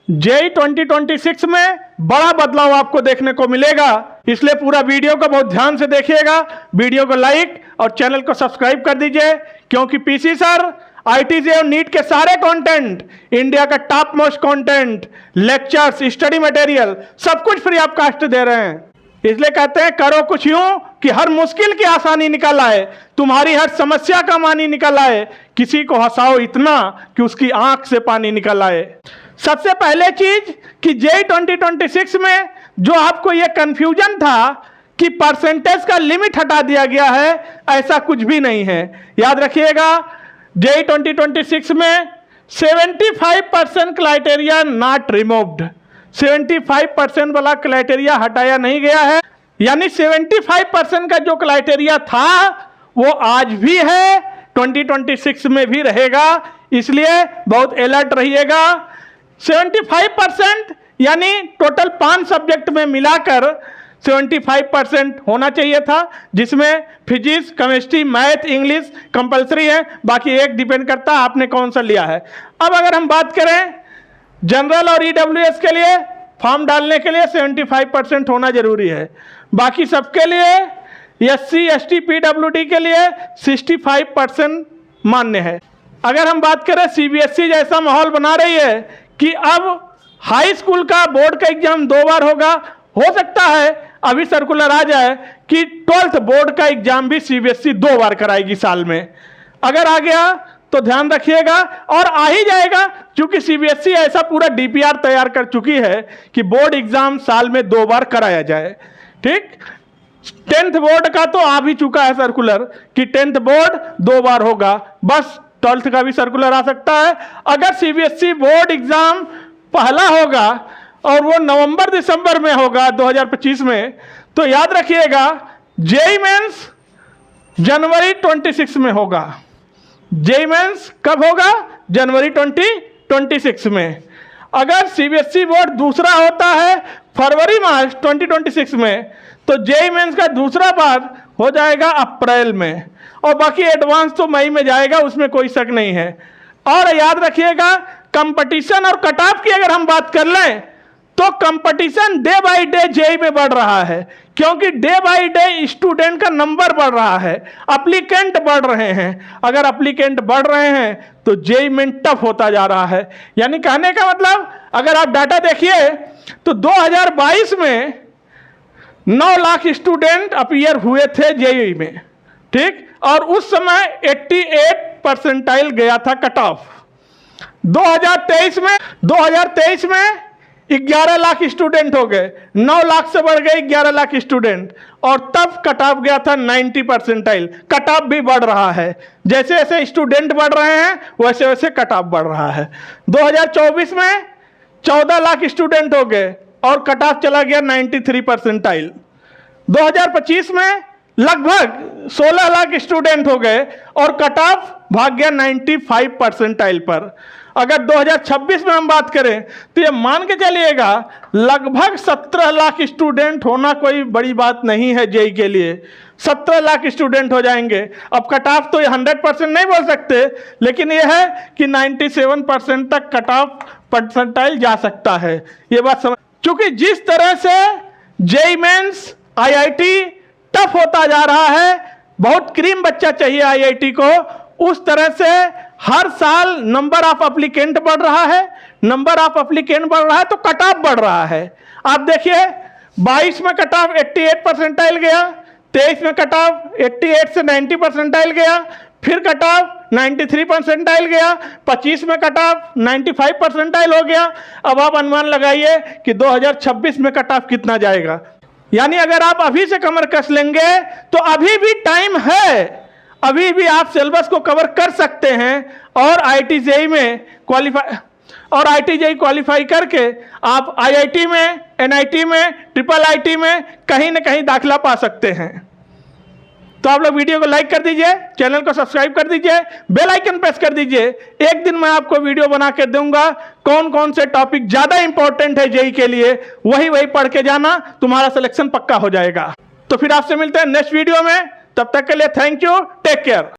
JEE 2026 में बड़ा बदलाव आपको देखने को मिलेगा, इसलिए पूरा वीडियो को बहुत ध्यान से देखिएगा। वीडियो को लाइक और चैनल को सब्सक्राइब कर दीजिए, क्योंकि पीसी सर आईटीजे और नीट के सारे कंटेंट, इंडिया का top most content, lectures, study material सब कुछ फ्री ऑफ कास्ट दे रहे हैं। इसलिए कहते हैं करो कुछ यूं कि हर मुश्किल की आसानी निकल आए, तुम्हारी हर समस्या का मानी निकल आए, किसी को हंसाओ इतना कि उसकी आंख से पानी निकल आए। सबसे पहले चीज कि जेई 2026 में जो आपको ये कंफ्यूजन था कि परसेंटेज का लिमिट हटा दिया गया है, ऐसा कुछ भी नहीं है। याद रखिएगा, जेई 2026 में 75% क्राइटेरिया नॉट रिमूव्ड, 75% वाला क्राइटेरिया हटाया नहीं गया है, यानी 75% का जो क्राइटेरिया था वो आज भी है, 2026 में भी रहेगा। इसलिए बहुत अलर्ट रहिएगा। 75% यानी टोटल 5 सब्जेक्ट में मिलाकर 75% होना चाहिए था, जिसमें physics, chemistry, math, English compulsory है, बाकी एक डिपेंड करता है आपने कौन सा लिया है। अब अगर हम बात करें जनरल और ईडब्ल्यूएस के लिए, फॉर्म डालने के लिए 75% होना जरूरी है। बाकी सबके लिए एससी, एसटी, पीडब्ल्यूडी के लिए 65% मान्य है। अगर हम बात करें सीबीएसई जैसा माहौल बना रही है कि अब हाई स्कूल का बोर्ड का एग्जाम 2 बार होगा, हो सकता है अभी सर्कुलर आ जाए कि 12th बोर्ड का एग्जाम भी सीबीएसई 2 बार कराएगी साल में। अगर आ गया तो ध्यान रखिएगा, और आ ही जाएगा, क्योंकि सीबीएसई ऐसा पूरा डीपीआर तैयार कर चुकी है कि बोर्ड एग्जाम साल में 2 बार कराया जाए। ठीक, 10th बोर्ड का तो आ भी चुका है सर्कुलर कि 10th बोर्ड 2 बार होगा, बस 12th का भी सर्कुलर आ सकता है। अगर सीबीएसई बोर्ड एग्जाम पहला होगा और वो नवंबर दिसंबर में होगा 2025 में, तो याद रखिएगा जेई मेंस जनवरी 26 में होगा। जेई मेंस कब होगा? जनवरी 2026 में। अगर सीबीएसई बोर्ड दूसरा होता है फरवरी मार्च 2026 में, तो जेई मेंस का दूसरा बार हो जाएगा अप्रैल में, और बाकी एडवांस तो मई में जाएगा, उसमें कोई शक नहीं है। और याद रखिएगा कंपटीशन और कट ऑफ की अगर हम बात कर लें तो competition day by day JEE में बढ़ रहा है, क्योंकि डे बाय डे स्टूडेंट का नंबर बढ़ रहा है, एप्लीकेंट बढ़ रहे हैं। अगर एप्लीकेंट बढ़ रहे हैं तो जेई में टफ होता जा रहा है। यानी कहने का मतलब, अगर आप डाटा देखिए तो 2022 में 9 लाख स्टूडेंट अपीयर हुए थे जेई में, ठीक, और उस समय 88% गया था कट ऑफ। 2023 में 11 लाख स्टूडेंट हो गए, 9 लाख से बढ़ गए 11 लाख स्टूडेंट, और तब कट ऑफ गया था 90%। कट ऑफ भी बढ़ रहा है, जैसे जैसे स्टूडेंट बढ़ रहे हैं वैसे वैसे कट ऑफ बढ़ रहा है। 2024 में 14 लाख स्टूडेंट हो गए और कट ऑफ चला गया 93%। 2025 में लगभग 16 लाख स्टूडेंट हो गए और कट ऑफ भाग गया 95% पर। अगर 2026 में हम बात करें तो ये मान के चलिएगा लगभग 17 लाख स्टूडेंट होना कोई बड़ी बात नहीं है जेई के लिए। 17 लाख स्टूडेंट हो जाएंगे। अब कट ऑफ तो 100% नहीं बोल सकते, लेकिन यह है कि 97% तक कट ऑफ परसेंटाइल जा सकता है। ये बात समझ, क्योंकि जिस तरह से जेई मेंस आईआईटी टफ होता जा रहा है, बहुत क्रीम बच्चा चाहिए आईआईटी को, उस तरह से हर साल नंबर ऑफ एप्लीकेंट बढ़ रहा है। नंबर ऑफ एप्लीकेंट बढ़ रहा है तो कट ऑफ बढ़ रहा है। आप देखिए 22 में कट ऑफ 88% गया, 23 में कट ऑफ 88 से 90% गया, फिर कट ऑफ 93% गया, 25 में कट ऑफ 95% हो गया। अब आप अनुमान लगाइए कि 2026 में कट ऑफ कितना जाएगा। यानी अगर आप अभी से कमर कस लेंगे तो अभी भी टाइम है, अभी भी आप सिलेबस को कवर कर सकते हैं, और आईटीजेई में क्वालिफाई करके आप आईआईटी में, एनआईटी में, ट्रिपल आईटी में कहीं ना कहीं दाखिला पा सकते हैं। तो आप लोग वीडियो को लाइक कर दीजिए, चैनल को सब्सक्राइब कर दीजिए, बेल आइकन प्रेस कर दीजिए। एक दिन मैं आपको वीडियो बना के दूंगा कौन कौन से टॉपिक ज्यादा इंपॉर्टेंट है जेई के लिए, वही पढ़ के जाना, तुम्हारा सिलेक्शन पक्का हो जाएगा। तो फिर आपसे मिलते हैं नेक्स्ट वीडियो में, तब तक के लिए थैंक यू, टेक केयर।